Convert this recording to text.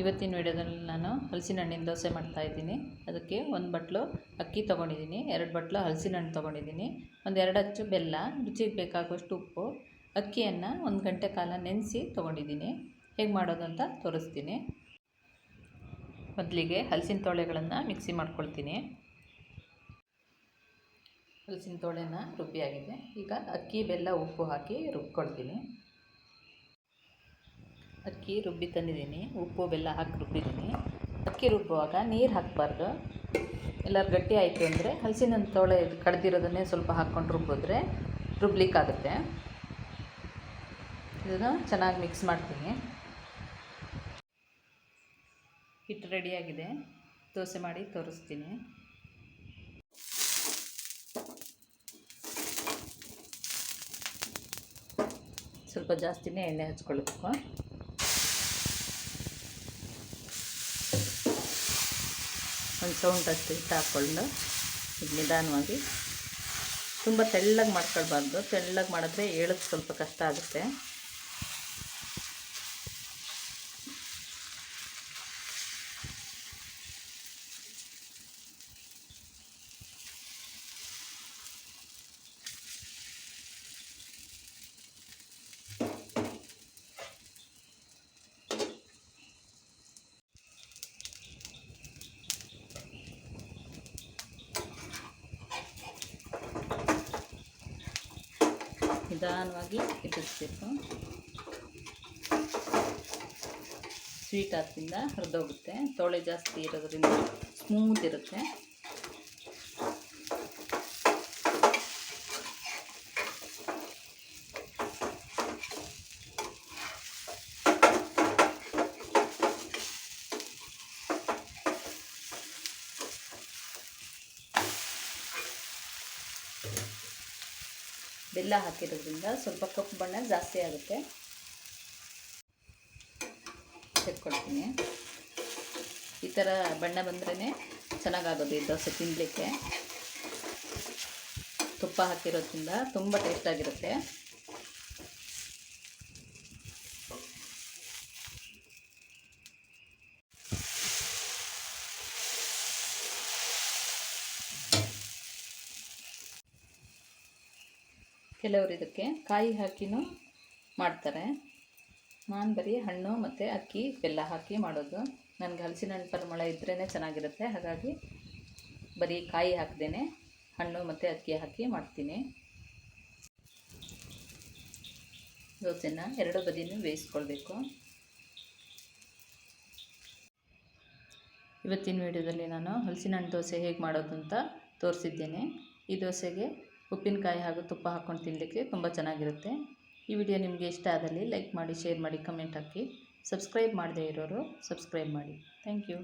ಇವತ್ತಿನ ವಿಡಿಯೋದಲ್ಲಿ ನಾನು ಹಲಸಿನ ಹಣ್ಣಿನ ದೋಸೆ ಮಾಡ್ತಾಯಿದ್ದೀನಿ. ಅದಕ್ಕೆ 1 ಬಟ್ಲು ಅಕ್ಕಿ ತೊಗೊಂಡಿದ್ದೀನಿ, 2 ಬಟ್ಲು ಹಲಸಿನ ಹಣ್ಣು ತೊಗೊಂಡಿದ್ದೀನಿ, ಒಂದು 2 ಅಚ್ಚು ಬೆಲ್ಲ, ರುಚಿಗೆ ಬೇಕಾಗುವಷ್ಟು ಉಪ್ಪು, ಅಕ್ಕಿಯನ್ನು 1 ಗಂಟೆ ಕಾಲ ನೆನೆಸಿ ತೊಗೊಂಡಿದ್ದೀನಿ. ಹೇಗೆ ಮಾಡೋದು ಅಂತ ತೋರಿಸ್ತೀನಿ. ಮೊದಲಿಗೆ ಹಲಸಿನ ತೊಳೆಗಳನ್ನು ಮಿಕ್ಸಿ ಮಾಡ್ಕೊಳ್ತೀನಿ. ಹಲಸಿನ ತೊಳೆನ ರುಬ್ಬಿಯಾಗಿದೆ. ಈಗ ಅಕ್ಕಿ, ಬೆಲ್ಲ, ಉಪ್ಪು ಹಾಕಿ ರುಬ್ಕೊಳ್ತೀನಿ. ಅಕ್ಕಿ ರುಬ್ಬಿ ತಂದಿದ್ದೀನಿ, ಉಪ್ಪು ಬೆಲ್ಲ ಹಾಕಿ ರುಬ್ಬಿದ್ದೀನಿ. ಅಕ್ಕಿ ರುಬ್ಬುವಾಗ ನೀರು ಹಾಕಬಾರ್ದು. ಎಲ್ಲರೂ ಗಟ್ಟಿ ಆಯಿತು ಅಂದರೆ ಹಲಸಿನ ತೊಳೆ ಕಡ್ದಿರೋದನ್ನೇ ಸ್ವಲ್ಪ ಹಾಕ್ಕೊಂಡು ರುಬ್ಬಿದ್ರೆ ರುಬ್ಲಿಕ್ಕಾಗುತ್ತೆ. ಇದನ್ನು ಚೆನ್ನಾಗಿ ಮಿಕ್ಸ್ ಮಾಡ್ತೀನಿ. ಹಿಟ್ಟು ರೆಡಿಯಾಗಿದೆ, ದೋಸೆ ಮಾಡಿ ತೋರಿಸ್ತೀನಿ. ಸ್ವಲ್ಪ ಜಾಸ್ತಿನೇ ಎಣ್ಣೆ ಹಚ್ಕೊಳ್ಬೇಕು. ಒಂದು ಸೌಂಡಷ್ಟು ಹಿಟ್ಟು ಹಾಕ್ಕೊಂಡು ನಿಧಾನವಾಗಿ, ತುಂಬ ತೆಳ್ಳಗೆ ಮಾಡ್ಕೊಳ್ಬಾರ್ದು. ತೆಳ್ಳಗೆ ಮಾಡಿದ್ರೆ ಏಳೋದು ಸ್ವಲ್ಪ ಕಷ್ಟ ಆಗುತ್ತೆ. ನಿಧಾನವಾಗಿ ಇಟ್ಟಿಸ್ಬೇಕು. ಸ್ವೀಟ್ ಆದ್ದರಿಂದ ಹರಿದೋಗುತ್ತೆ. ತೊಳೆ ಜಾಸ್ತಿ ಇರೋದ್ರಿಂದ ಸ್ಮೂತ್ ಇರುತ್ತೆ. ಬೆಲ್ಲ ಹಾಕಿರೋದ್ರಿಂದ ಸ್ವಲ್ಪ ಕಪ್ಪು ಬಣ್ಣ ಜಾಸ್ತಿ ಆಗುತ್ತೆ. ತೆಕ್ಕೊಳ್ತೀನಿ. ಈ ಥರ ಬಣ್ಣ ಬಂದ್ರೇ ಚೆನ್ನಾಗಾಗೋದು ಈ ದೋಸೆ ತಿನ್ನಲಿಕ್ಕೆ. ತುಪ್ಪ ಹಾಕಿರೋದ್ರಿಂದ ತುಂಬ ಟೇಸ್ಟಾಗಿರುತ್ತೆ. ಕೆಲವರು ಇದಕ್ಕೆ ಕಾಯಿ ಹಾಕಿನೂ ಮಾಡ್ತಾರೆ. ನಾನು ಬರೀ ಹಣ್ಣು ಮತ್ತು ಅಕ್ಕಿ ಬೆಲ್ಲ ಹಾಕಿ ಮಾಡೋದು. ನನಗೆ ಹಲಸಿನ ಹಣ್ಣು ಪರಿಮಳ ಇದ್ರೇ ಚೆನ್ನಾಗಿರುತ್ತೆ. ಹಾಗಾಗಿ ಬರೀ ಕಾಯಿ ಹಾಕ್ದೇ ಹಣ್ಣು ಮತ್ತು ಅಕ್ಕಿ ಹಾಕಿ ಮಾಡ್ತೀನಿ. ದೋಸೆನ 2 ಬದಿನೂ ಬೇಯಿಸ್ಕೊಳ್ಬೇಕು. ಇವತ್ತಿನ ವಿಡಿಯೋದಲ್ಲಿ ನಾನು ಹಲಸಿನ ಹಣ್ಣು ದೋಸೆ ಹೇಗೆ ಮಾಡೋದು ಅಂತ ತೋರಿಸಿದ್ದೇನೆ. ಈ ದೋಸೆಗೆ ಉಪ್ಪಿನಕಾಯಿ ಹಾಗೂ ತುಪ್ಪ ಹಾಕ್ಕೊಂಡು ತಿನ್ನಲಿಕ್ಕೆ ತುಂಬ ಚೆನ್ನಾಗಿರುತ್ತೆ. ಈ ವಿಡಿಯೋ ನಿಮಗೆ ಇಷ್ಟ ಆದಲ್ಲಿ ಲೈಕ್ ಮಾಡಿ, ಶೇರ್ ಮಾಡಿ, ಕಮೆಂಟ್ ಹಾಕಿ. ಸಬ್ಸ್ಕ್ರೈಬ್ ಮಾಡದೇ ಇರೋರು ಸಬ್ಸ್ಕ್ರೈಬ್ ಮಾಡಿ. Thank you.